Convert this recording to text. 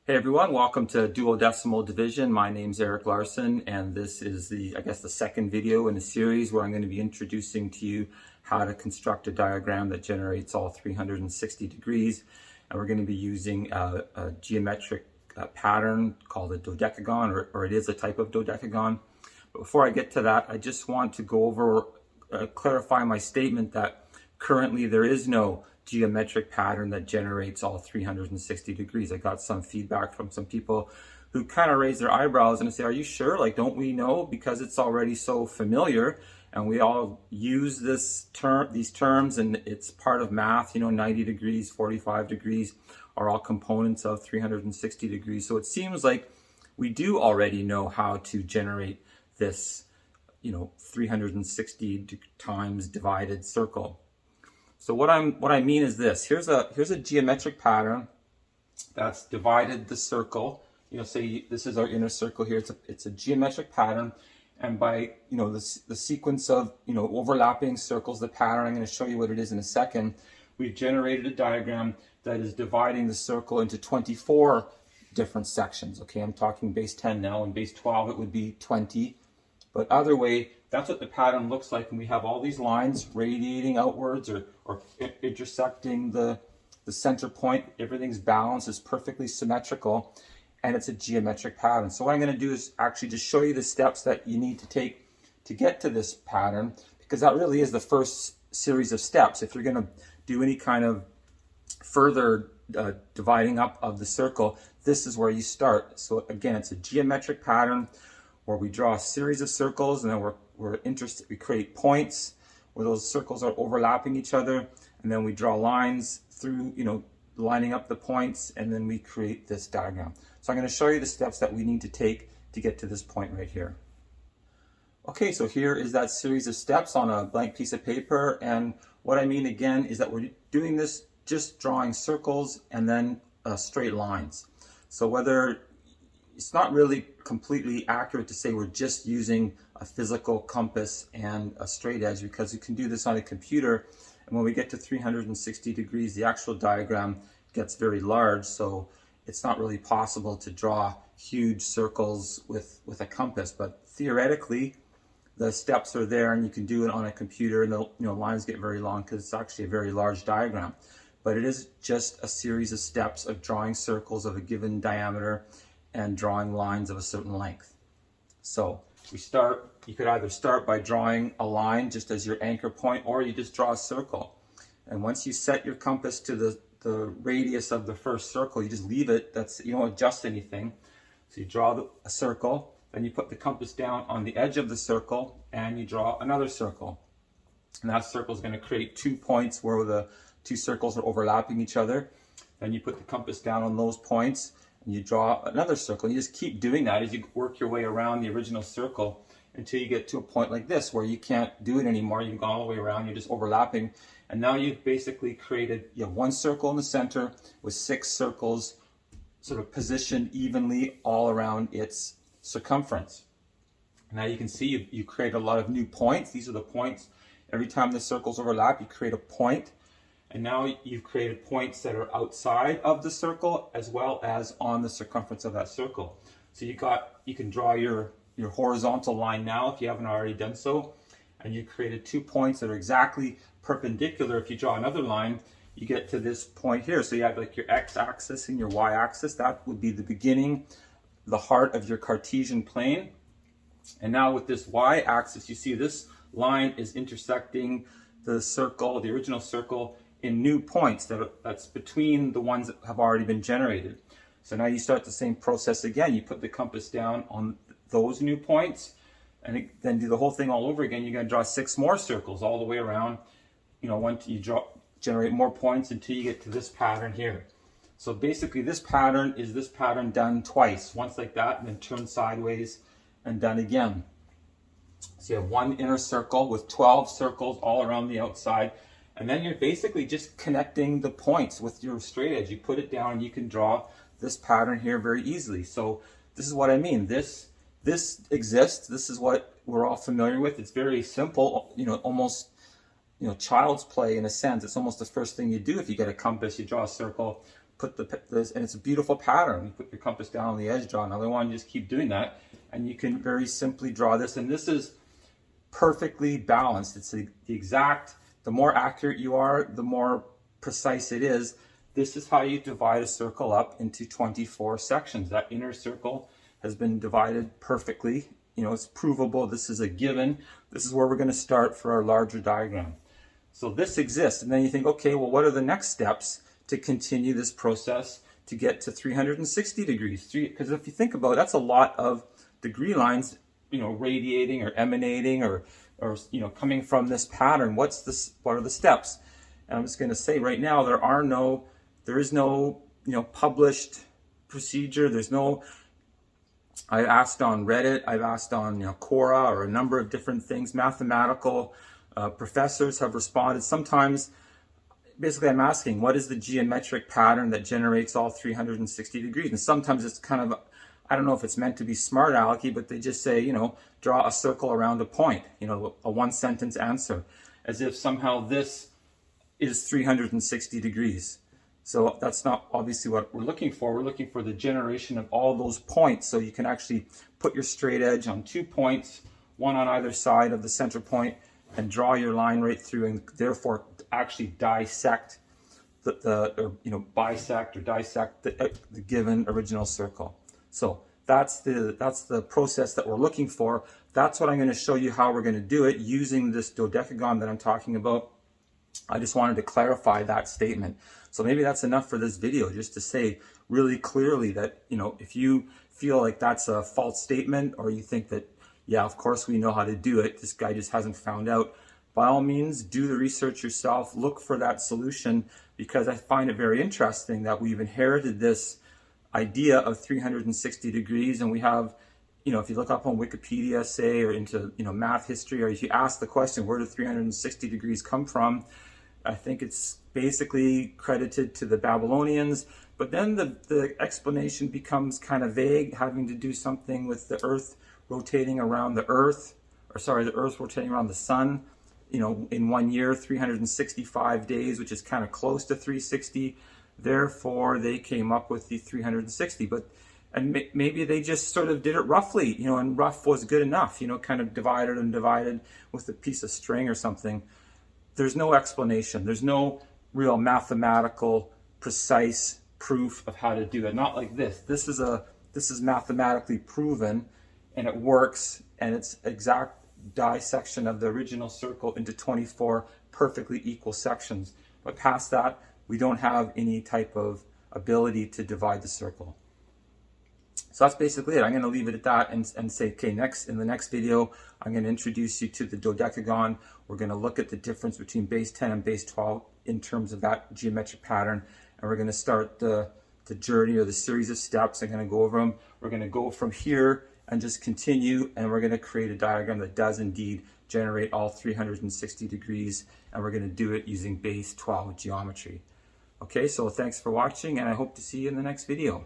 Hey everyone, welcome to Duodecimal Division. My name's Eric Larson, and this is the second video in a series where I'm going to be introducing to you how to construct a diagram that generates all 360 degrees. And we're going to be using a geometric pattern called a dodecagon, or it is a type of dodecagon. But before I get to that, I just want to go over, clarify my statement that currently there is no geometric pattern that generates all 360 degrees. I got some feedback from some people who kind of raise their eyebrows and say, are you sure? Like, don't we know? Because it's already so familiar and we all use these terms, and it's part of math. 90 degrees, 45 degrees are all components of 360 degrees. So it seems like we do already know how to generate this 360 times divided circle. So what I mean is this. Here's a geometric pattern that's divided the circle. Say this is our inner circle here. It's a geometric pattern, and by the sequence of overlapping circles, the pattern, I'm going to show you what it is in a second. We've generated a diagram that is dividing the circle into 24 different sections. Okay, I'm talking base 10 now, and base 12 it would be 20. But either way, that's what the pattern looks like, and we have all these lines radiating outwards or intersecting the center point. Everything's balanced, it's perfectly symmetrical, and it's a geometric pattern. So what I'm going to do is actually just show you the steps that you need to take to get to this pattern, because that really is the first series of steps. If you're going to do any kind of further dividing up of the circle, this is where you start. So again, it's a geometric pattern where we draw a series of circles, and then we create points where those circles are overlapping each other, and then we draw lines through, lining up the points, and then we create this diagram. So I'm going to show you the steps that we need to take to get to this point right here. Okay, so here is that series of steps on a blank piece of paper, and what I mean again is that we're doing this just drawing circles and then straight lines. So it's not really completely accurate to say we're just using a physical compass and a straight edge, because you can do this on a computer, and when we get to 360 degrees, the actual diagram gets very large, so it's not really possible to draw huge circles with a compass. But theoretically, the steps are there, and you can do it on a computer, and the lines get very long because it's actually a very large diagram. But it is just a series of steps of drawing circles of a given diameter and drawing lines of a certain length. So you could either start by drawing a line just as your anchor point, or you just draw a circle. And once you set your compass to the radius of the first circle, you just leave it. You don't adjust anything. So you draw a circle, then you put the compass down on the edge of the circle, and you draw another circle. And that circle is going to create 2 points where the two circles are overlapping each other. Then you put the compass down on those points, and you draw another circle. You just keep doing that as you work your way around the original circle until you get to a point like this where you can't do it anymore. You've gone all the way around, you're just overlapping. And now you've basically you have one circle in the center with 6 circles sort of positioned evenly all around its circumference. Now you can see you create a lot of new points. These are the points. Every time the circles overlap, you create a point. And now you've created points that are outside of the circle as well as on the circumference of that circle. So you can draw your horizontal line now if you haven't already done so. And you created 2 points that are exactly perpendicular. If you draw another line, you get to this point here. So you have like your x-axis and your y-axis. That would be the beginning, the heart of your Cartesian plane. And now with this y-axis, you see this line is intersecting the circle, the original circle, in new points that's between the ones that have already been generated. So now you start the same process again. You put the compass down on those new points, and then do the whole thing all over again. You're going to draw 6 more circles all the way around. Once you generate more points until you get to this pattern here. So basically, this pattern is this pattern done twice, once like that, and then turned sideways and done again. So you have one inner circle with 12 circles all around the outside. And then you're basically just connecting the points with your straight edge. You put it down and you can draw this pattern here very easily. So this is what I mean. This exists. This is what we're all familiar with. It's very simple, almost child's play in a sense. It's almost the first thing you do if you get a compass. You draw a circle, put this, and it's a beautiful pattern. You put your compass down on the edge, draw another one, just keep doing that, and you can very simply draw this, and this is perfectly balanced. It's the exact, the more accurate you are, the more precise it is. This is how you divide a circle up into 24 sections. That inner circle has been divided perfectly. You know, it's provable. This is a given. This is where we're going to start for our larger diagram. So this exists, and then you think, okay, well, what are the next steps to continue this process to get to 360 degrees? Because if you think about it, that's a lot of degree lines, you know, radiating or emanating or you know, coming from this pattern. What are the steps? And I'm just going to say right now, there is no, you know, published procedure. There's no, I asked on Reddit, I've asked on, you know, Quora or a number of different things. Mathematical professors have responded. Sometimes, basically, I'm asking, what is the geometric pattern that generates all 360 degrees? And sometimes it's kind of, I don't know if it's meant to be smart alecky, but they just say, you know, draw a circle around a point, you know, a one-sentence answer, as if somehow this is 360 degrees. So that's not obviously what we're looking for. We're looking for the generation of all those points, so you can actually put your straight edge on 2 points, one on either side of the center point, and draw your line right through, and therefore actually dissect or you know, bisect or dissect the given original circle. So that's the process that we're looking for. That's what I'm going to show you how we're going to do it using this dodecagon that I'm talking about. I just wanted to clarify that statement. So maybe that's enough for this video, just to say really clearly that, you know, if you feel like that's a false statement, or you think that, yeah, of course we know how to do it, this guy just hasn't found out, by all means, do the research yourself, look for that solution, because I find it very interesting that we've inherited this idea of 360 degrees, and we have, you know, if you look up on Wikipedia, say, or into, you know, math history, or if you ask the question, where did 360 degrees come from? I think it's basically credited to the Babylonians, but then the explanation becomes kind of vague, having to do something with the Earth rotating around the Earth, or sorry, the Earth rotating around the Sun, you know, in 1 year, 365 days, which is kind of close to 360. Therefore, they came up with the 360, and maybe they just sort of did it roughly, you know, and rough was good enough, you know, kind of divided and divided with a piece of string or something. There's no explanation. There's no real mathematical, precise proof of how to do it. Not like this. This is mathematically proven, and it works, and it's exact dissection of the original circle into 24 perfectly equal sections. But past that, we don't have any type of ability to divide the circle. So that's basically it. I'm going to leave it at that and say, okay, in the next video, I'm going to introduce you to the dodecagon. We're going to look at the difference between base 10 and base 12 in terms of that geometric pattern. And we're going to start the journey, or the series of steps. I'm going to go over them. We're going to go from here and just continue, and we're going to create a diagram that does indeed generate all 360 degrees, and we're going to do it using base 12 geometry. Okay, so thanks for watching, and I hope to see you in the next video.